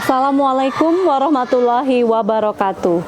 Assalamualaikum warahmatullahi wabarakatuh.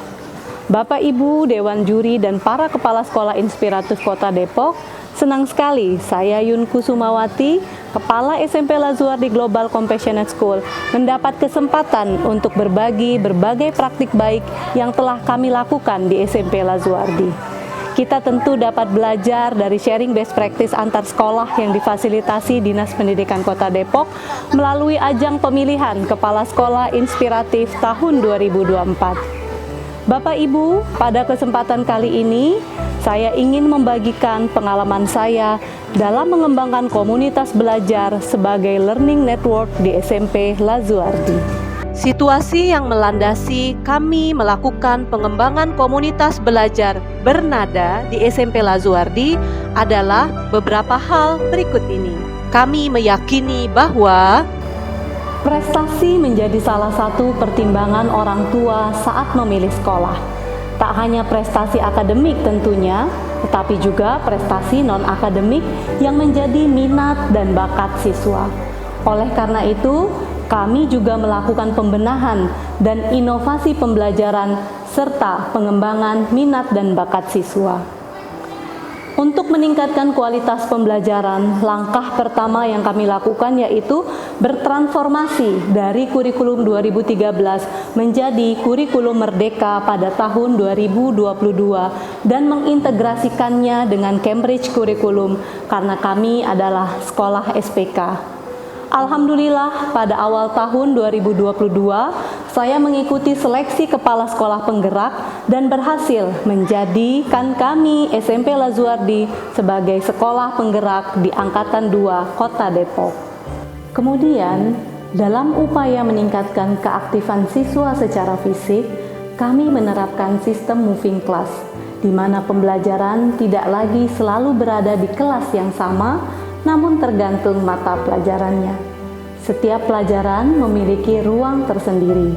Bapak Ibu Dewan Juri dan para Kepala Sekolah Inspiratif Kota Depok, senang sekali saya Yun Kusumawati, Kepala SMP Lazuardi Global Compassionate School, mendapat kesempatan untuk berbagi berbagai praktik baik yang telah kami lakukan di SMP Lazuardi. Kita tentu dapat belajar dari sharing best practice antar sekolah yang difasilitasi Dinas Pendidikan Kota Depok melalui ajang pemilihan Kepala Sekolah Inspiratif tahun 2024. Bapak Ibu, pada kesempatan kali ini saya ingin membagikan pengalaman saya dalam mengembangkan komunitas belajar sebagai learning network di SMP Lazuardi. Situasi yang melandasi kami melakukan pengembangan komunitas belajar bernada di SMP Lazuardi adalah beberapa hal berikut ini. Kami meyakini bahwa prestasi menjadi salah satu pertimbangan orang tua saat memilih sekolah. Tak hanya prestasi akademik tentunya, tetapi juga prestasi non-akademik yang menjadi minat dan bakat siswa. Oleh karena itu, kami juga melakukan pembenahan dan inovasi pembelajaran serta pengembangan minat dan bakat siswa. Untuk meningkatkan kualitas pembelajaran, langkah pertama yang kami lakukan yaitu bertransformasi dari kurikulum 2013 menjadi kurikulum merdeka pada tahun 2022 dan mengintegrasikannya dengan Cambridge Curriculum karena kami adalah sekolah SPK. Alhamdulillah, pada awal tahun 2022, saya mengikuti seleksi kepala sekolah penggerak dan berhasil menjadikan kami SMP Lazuardi sebagai sekolah penggerak di Angkatan 2 Kota Depok. Kemudian, dalam upaya meningkatkan keaktifan siswa secara fisik, kami menerapkan sistem moving class, di mana pembelajaran tidak lagi selalu berada di kelas yang sama, namun tergantung mata pelajarannya. Setiap pelajaran memiliki ruang tersendiri.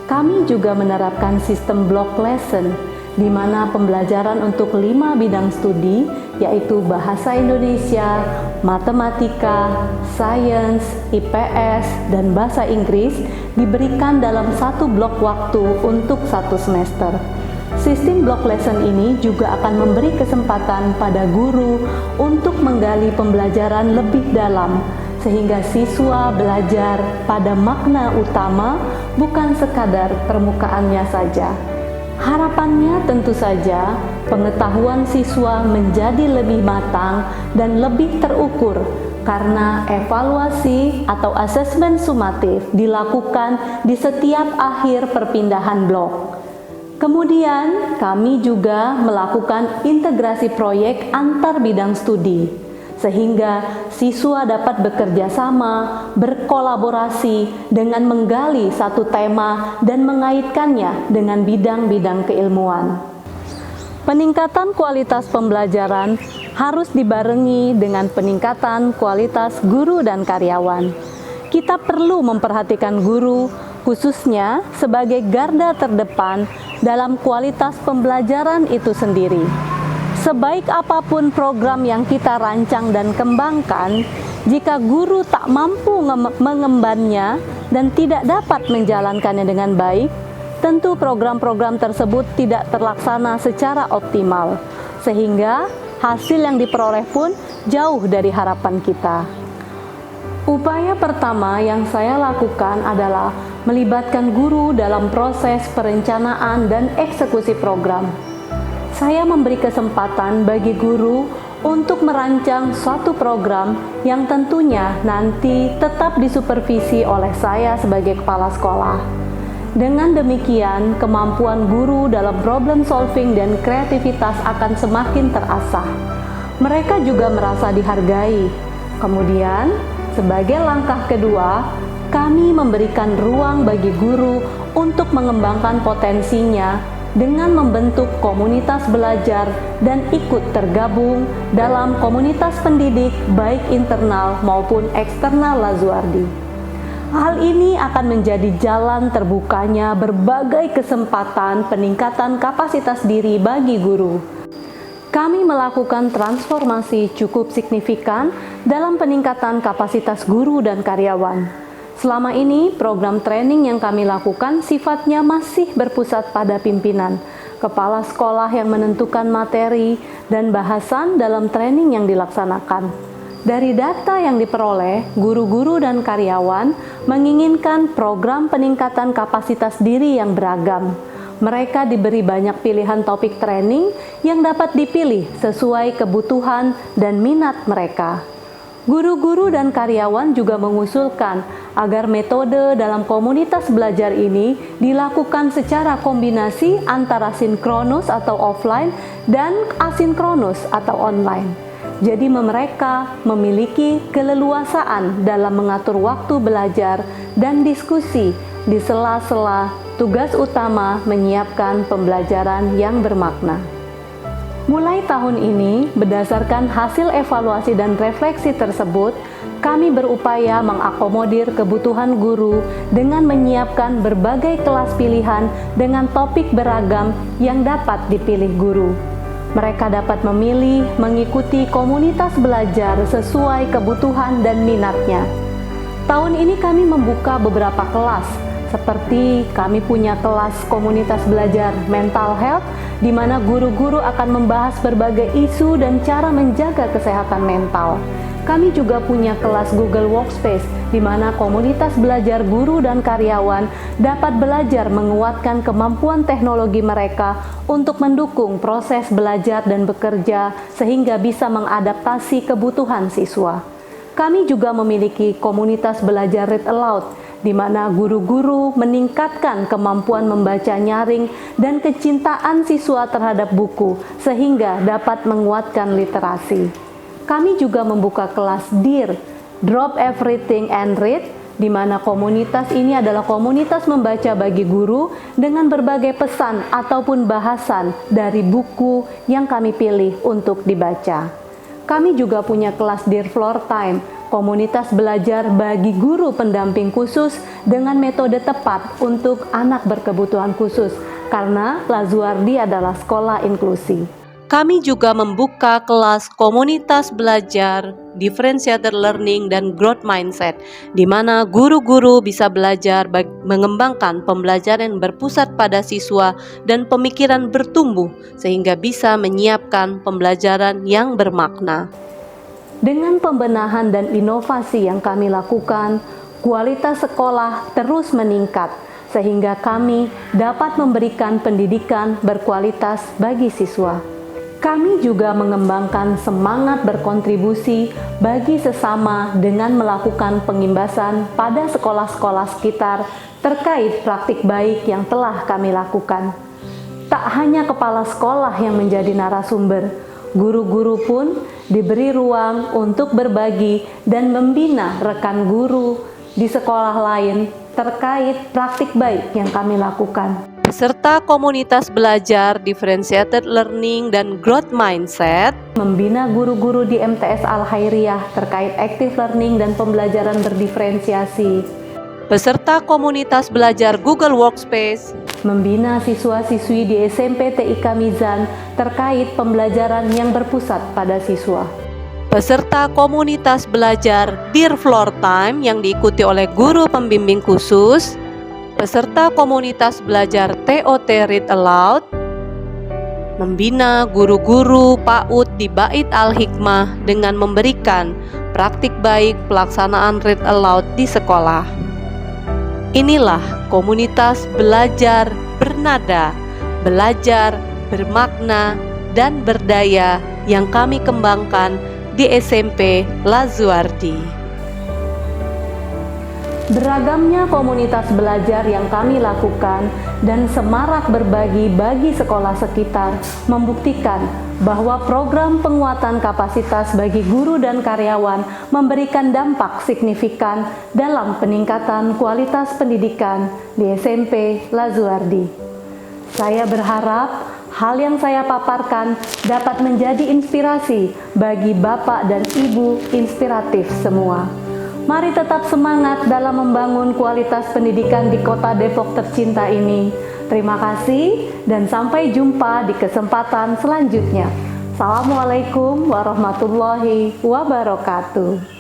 Kami juga menerapkan sistem block lesson, di mana pembelajaran untuk 5 bidang studi, yaitu Bahasa Indonesia, Matematika, Sains, IPS, dan Bahasa Inggris, diberikan dalam satu blok waktu untuk satu semester. Sistem block lesson ini juga akan memberi kesempatan pada guru untuk menggali pembelajaran lebih dalam, sehingga siswa belajar pada makna utama, bukan sekadar permukaannya saja. Harapannya tentu saja pengetahuan siswa menjadi lebih matang dan lebih terukur karena evaluasi atau asesmen sumatif dilakukan di setiap akhir perpindahan blok. Kemudian, kami juga melakukan integrasi proyek antar bidang studi, sehingga siswa dapat bekerja sama, berkolaborasi dengan menggali satu tema dan mengaitkannya dengan bidang-bidang keilmuan. Peningkatan kualitas pembelajaran harus dibarengi dengan peningkatan kualitas guru dan karyawan. Kita perlu memperhatikan guru, khususnya sebagai garda terdepan dalam kualitas pembelajaran itu sendiri. Sebaik apapun program yang kita rancang dan kembangkan, jika guru tak mampu mengembannya dan tidak dapat menjalankannya dengan baik, tentu program-program tersebut tidak terlaksana secara optimal, sehingga hasil yang diperoleh pun jauh dari harapan kita. Upaya pertama yang saya lakukan adalah melibatkan guru dalam proses perencanaan dan eksekusi program. Saya memberi kesempatan bagi guru untuk merancang suatu program yang tentunya nanti tetap disupervisi oleh saya sebagai kepala sekolah. Dengan demikian, kemampuan guru dalam problem solving dan kreativitas akan semakin terasah. Mereka juga merasa dihargai. Kemudian, sebagai langkah kedua, kami memberikan ruang bagi guru untuk mengembangkan potensinya dengan membentuk komunitas belajar dan ikut tergabung dalam komunitas pendidik baik internal maupun eksternal Lazuardi. Hal ini akan menjadi jalan terbukanya berbagai kesempatan peningkatan kapasitas diri bagi guru. Kami melakukan transformasi cukup signifikan dalam peningkatan kapasitas guru dan karyawan. Selama ini, program training yang kami lakukan sifatnya masih berpusat pada pimpinan, kepala sekolah yang menentukan materi dan bahasan dalam training yang dilaksanakan. Dari data yang diperoleh, guru-guru dan karyawan menginginkan program peningkatan kapasitas diri yang beragam. Mereka diberi banyak pilihan topik training yang dapat dipilih sesuai kebutuhan dan minat mereka. Guru-guru dan karyawan juga mengusulkan agar metode dalam komunitas belajar ini dilakukan secara kombinasi antara sinkronus atau offline dan asinkronus atau online. Jadi mereka memiliki keleluasaan dalam mengatur waktu belajar dan diskusi di sela-sela tugas utama menyiapkan pembelajaran yang bermakna. Mulai tahun ini, berdasarkan hasil evaluasi dan refleksi tersebut, kami berupaya mengakomodir kebutuhan guru dengan menyiapkan berbagai kelas pilihan dengan topik beragam yang dapat dipilih guru. Mereka dapat memilih mengikuti komunitas belajar sesuai kebutuhan dan minatnya. Tahun ini kami membuka beberapa kelas, seperti kami punya kelas komunitas belajar mental health, di mana guru-guru akan membahas berbagai isu dan cara menjaga kesehatan mental. Kami juga punya kelas Google Workspace, di mana komunitas belajar guru dan karyawan dapat belajar menguatkan kemampuan teknologi mereka untuk mendukung proses belajar dan bekerja sehingga bisa mengadaptasi kebutuhan siswa. Kami juga memiliki komunitas belajar Read Aloud, di mana guru-guru meningkatkan kemampuan membaca nyaring dan kecintaan siswa terhadap buku sehingga dapat menguatkan literasi. Kami juga membuka kelas DEAR, Drop Everything and Read, di mana komunitas ini adalah komunitas membaca bagi guru dengan berbagai pesan ataupun bahasan dari buku yang kami pilih untuk dibaca. Kami juga punya kelas Dear Floor Time, komunitas belajar bagi guru pendamping khusus dengan metode tepat untuk anak berkebutuhan khusus, karena Lazuardi adalah sekolah inklusi. Kami juga membuka kelas komunitas belajar differentiated learning dan growth mindset, di mana guru-guru bisa belajar mengembangkan pembelajaran yang berpusat pada siswa dan pemikiran bertumbuh sehingga bisa menyiapkan pembelajaran yang bermakna. Dengan pembenahan dan inovasi yang kami lakukan, kualitas sekolah terus meningkat sehingga kami dapat memberikan pendidikan berkualitas bagi siswa. Kami juga mengembangkan semangat berkontribusi bagi sesama dengan melakukan pengimbasan pada sekolah-sekolah sekitar terkait praktik baik yang telah kami lakukan. Tak hanya kepala sekolah yang menjadi narasumber, guru-guru pun diberi ruang untuk berbagi dan membina rekan guru di sekolah lain terkait praktik baik yang kami lakukan. Serta komunitas belajar differentiated learning dan growth mindset, membina guru-guru di MTS Al-Khairiyah terkait active learning dan pembelajaran berdiferensiasi. Peserta komunitas belajar Google Workspace, membina siswa-siswi di SMP TIK Mizan terkait pembelajaran yang berpusat pada siswa. Peserta komunitas belajar Dear Floor Time yang diikuti oleh guru pembimbing khusus. Peserta komunitas belajar TOT Read Aloud, membina guru-guru PAUD di Bait Al-Hikmah dengan memberikan praktik baik pelaksanaan Read Aloud di sekolah. Inilah komunitas belajar bernada, belajar bermakna dan berdaya yang kami kembangkan di SMP Lazuardi. Beragamnya komunitas belajar yang kami lakukan dan semarak berbagi bagi sekolah sekitar membuktikan bahwa program penguatan kapasitas bagi guru dan karyawan memberikan dampak signifikan dalam peningkatan kualitas pendidikan di SMP Lazuardi. Saya berharap hal yang saya paparkan dapat menjadi inspirasi bagi Bapak dan Ibu inspiratif semua. Mari tetap semangat dalam membangun kualitas pendidikan di Kota Depok tercinta ini. Terima kasih dan sampai jumpa di kesempatan selanjutnya. Assalamualaikum warahmatullahi wabarakatuh.